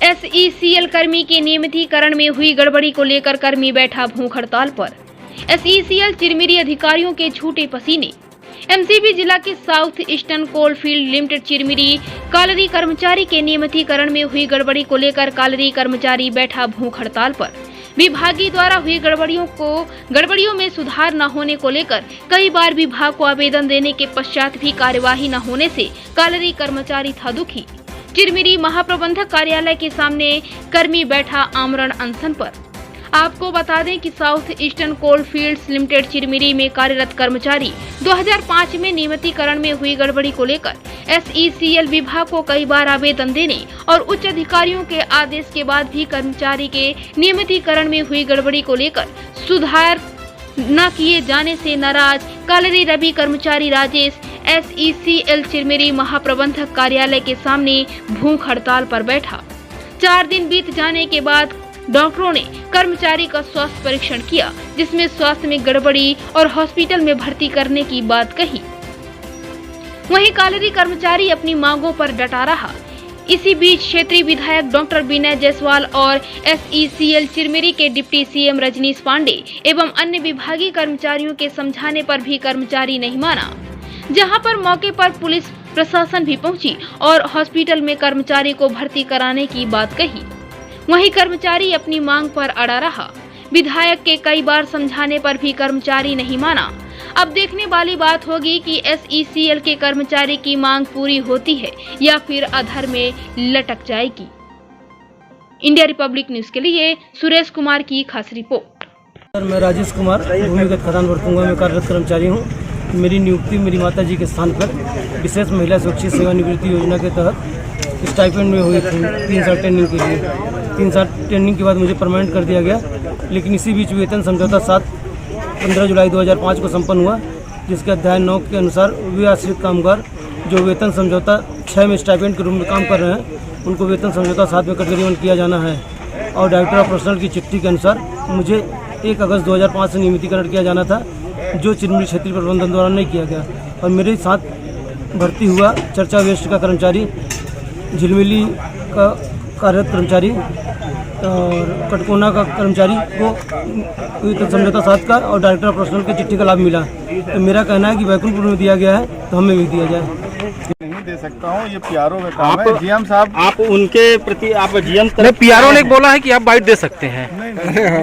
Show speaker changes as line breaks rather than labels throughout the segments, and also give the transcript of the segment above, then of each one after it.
SECL कर्मी के नियमितीकरण में हुई गड़बड़ी को लेकर कर्मी बैठा भूख हड़ताल पर। एसईसीएल चिरमिरी अधिकारियों के छूटे पसीने। एमसीबी जिला के south eastern coalfield limited Chirmiri कालरी कर्मचारी के नियमितीकरण में हुई गड़बड़ी को लेकर कालरी कर्मचारी बैठा भूख हड़ताल पर। विभागीय द्वारा हुई गड़बड़ियों में सुधार न होने को लेकर कई बार विभाग को आवेदन देने के पश्चात भी कार्यवाही न होने से कालरी कर्मचारी था दुखी। चिरमिरी महाप्रबंधक कार्यालय के सामने कर्मी बैठा आमरण अनशन पर। आपको बता दें कि south eastern coalfields limited Chirmiri में कार्यरत कर्मचारी 2005 में नियमितीकरण में हुई गड़बड़ी को लेकर एसईसीएल विभाग को कई बार आवेदन देने और उच्च अधिकारियों के आदेश के बाद भी कर्मचारी के नियमितीकरण में हुई गड़बड़ी को लेकर सुधार न किए जाने से नाराज कालरी रवि कर्मचारी राजेश एसईसीएल चिरमिरी महाप्रबंधक कार्यालय के सामने भूख हड़ताल पर बैठा। 4 दिन बीत जाने के बाद डॉक्टरों ने कर्मचारी का स्वास्थ्य परीक्षण किया, जिसमें स्वास्थ्य में गड़बड़ी और हॉस्पिटल में भर्ती करने की बात कही। वहीं कालरी कर्मचारी अपनी मांगों पर डटा रहा। इसी बीच क्षेत्रीय विधायक डॉक्टर विनय जायसवाल और एसईसीएल चिरमिरी के डिप्टी सीएम रजनीश पांडे एवं अन्य विभागीय कर्मचारियों के समझाने पर भी कर्मचारी नहीं माना, जहां पर मौके पर पुलिस प्रशासन भी पहुंची और हॉस्पिटल में कर्मचारी को भर्ती कराने की बात कही। वहीं कर्मचारी अपनी मांग पर अड़ा रहा। विधायक के कई बार समझाने पर भी कर्मचारी नहीं माना। अब देखने वाली बात होगी कि एसईसीएल के कर्मचारी की मांग पूरी होती है या फिर अधर में लटक जाएगी। इंडिया रिपब्लिक न्यूज के लिए सुरेश कुमार की खास रिपोर्ट।
मैं राजेश कुमार भूमिगत खदान वर्तुंगा में कार्यरत कर्मचारी हूँ। मेरी नियुक्ति मेरी माताजी के स्थान पर विशेष महिला सुरक्षित सेवानिवृत्ति योजना के तहत स्टाइपेंड में हुई थी 3 साल ट्रेनिंग के लिए। 3 साल ट्रेनिंग के बाद मुझे परमानेंट कर दिया गया, लेकिन इसी बीच वेतन समझौता 15 जुलाई 2005 को संपन्न हुआ, जिसके अध्याय 9 के अनुसार वे आश्रित कामगार जो वेतन समझौता 6 में स्टाइपेंड के रूप में काम कर रहे हैं, उनको वेतन समझौता 7 में कटगरीवन किया जाना है। और डायरेक्टर ऑफ पर्सनल की चिट्ठी के अनुसार मुझे 1 अगस्त 2005 से नियमितीकरण किया जाना था, जो चिरमिरी क्षेत्रीय प्रबंधन द्वारा नहीं किया गया। और मेरे साथ भर्ती हुआ चर्चा वेस्ट का कर्मचारी, झिलमिली का कार्यरत कर्मचारी और कटकोना का कर्मचारी को समझौता 7 का और डायरेक्टर ऑफ पर्सनल की चिट्ठी का लाभ मिला। तो मेरा कहना है कि बैकुंठपुर में दिया गया है तो हमें भी दिया जाए।
नहीं दे सकता हूँ, ये पीआरओ का काम है। जीएम साहब
आप उनके प्रति आप जीएम
पीआरओ ने बोला है कि आप बाइट दे सकते हैं।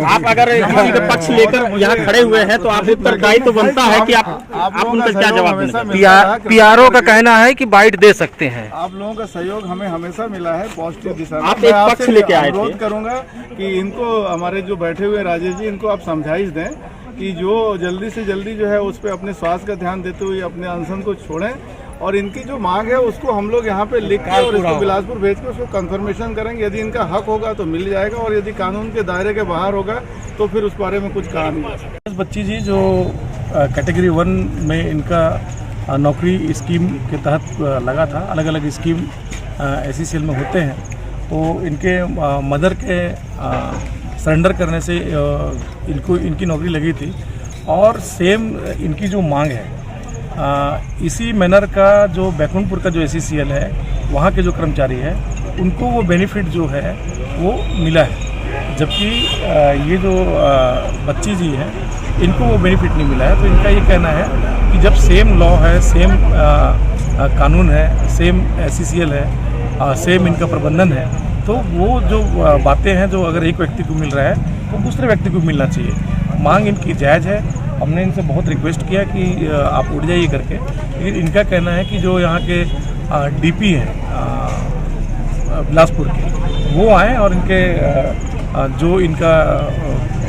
आप अगर किसी का पक्ष लेकर यहाँ खड़े हुए हैं तो आप उत्तरदायी तो बनता है कि आप उनका क्या जवाब दें।
पीआरओ का कहना है कि बाइट दे सकते हैं।
आप लोगों का सहयोग हमें हमेशा मिला है पॉजिटिव दिशा में।
आप एक पक्ष लेके आए थे।
अनुरोध करूंगा कि इनको हमारे जो बैठे हुए राजेश जी, इनको आप समझाइश दें कि जो जल्दी से जल्दी जो है उस पर अपने स्वास्थ्य का ध्यान देते हुए अपने अनशन को छोड़ें, और इनकी जो मांग है उसको हम लोग यहाँ पे लिख के और इसको बिलासपुर भेज के उसको कंफर्मेशन करेंगे। यदि इनका हक होगा तो मिल जाएगा, और यदि कानून के दायरे के बाहर होगा तो फिर उस बारे में कुछ कहा नहीं जा सकता।
बच्ची जी जो कैटेगरी 1 में इनका नौकरी स्कीम के तहत लगा था, अलग अलग स्कीम एसईसीएल में होते हैं, तो इनके मदर के सरेंडर करने से इनकी नौकरी लगी थी। और सेम इनकी जो मांग है इसी मैनर का जो बैकुंठपुर का जो एसईसीएल है वहाँ के जो कर्मचारी है उनको वो बेनिफिट जो है वो मिला है, जबकि ये जो बच्ची जी है इनको वो बेनिफिट नहीं मिला है। तो इनका ये कहना है कि जब सेम लॉ है, सेम कानून है, सेम एसईसीएल है, सेम इनका प्रबंधन है, तो वो जो बातें हैं जो अगर एक व्यक्ति को मिल रहा है तो दूसरे व्यक्ति को मिलना चाहिए। मांग इनकी जायज़ है। हमने इनसे बहुत रिक्वेस्ट किया कि आप उठ जाइए करके, लेकिन इनका कहना है कि जो यहाँ के डीपी हैं बिलासपुर के, वो आए और इनके जो इनका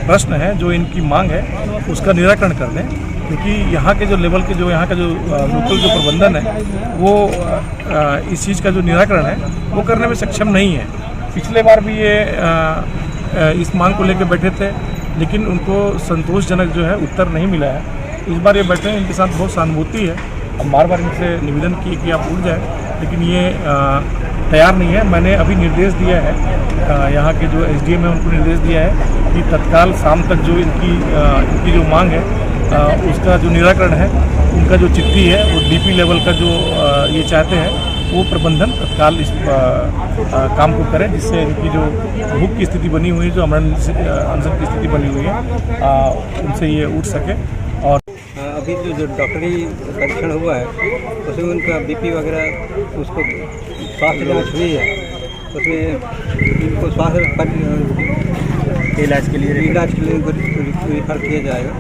प्रश्न है, जो इनकी मांग है, उसका निराकरण कर दें, क्योंकि यहाँ के जो लेवल के जो यहाँ का जो लोकल जो प्रबंधन है वो इस चीज़ का जो निराकरण है वो करने में सक्षम नहीं है। पिछले बार भी ये इस मांग को लेकर बैठे थे, लेकिन उनको संतोषजनक जो है उत्तर नहीं मिला है। इस बार ये बैठे हैं, इनके साथ बहुत सहानुभूति है। हम बार बार इनसे निवेदन किए कि आप उठ जाए, लेकिन ये तैयार नहीं है। मैंने अभी निर्देश दिया है, यहाँ के जो एसडीएम है उनको निर्देश दिया है कि तत्काल शाम तक जो इनकी जो मांग है उसका जो निराकरण है, उनका जो चिट्ठी है वो डीपी लेवल का जो ये चाहते हैं वो प्रबंधन तत्काल इस काम को करे, जिससे इनकी जो भूख की स्थिति बनी हुई है, जो अनशन की स्थिति बनी हुई है, उनसे ये उठ सके। और
अभी जो डॉक्टरी परीक्षण हुआ है उसमें उनका बीपी वगैरह उसको स्वास्थ्य जांच हुई है, उसमें इनको स्वास्थ्य इलाज के लिए रिफर किया जाएगा।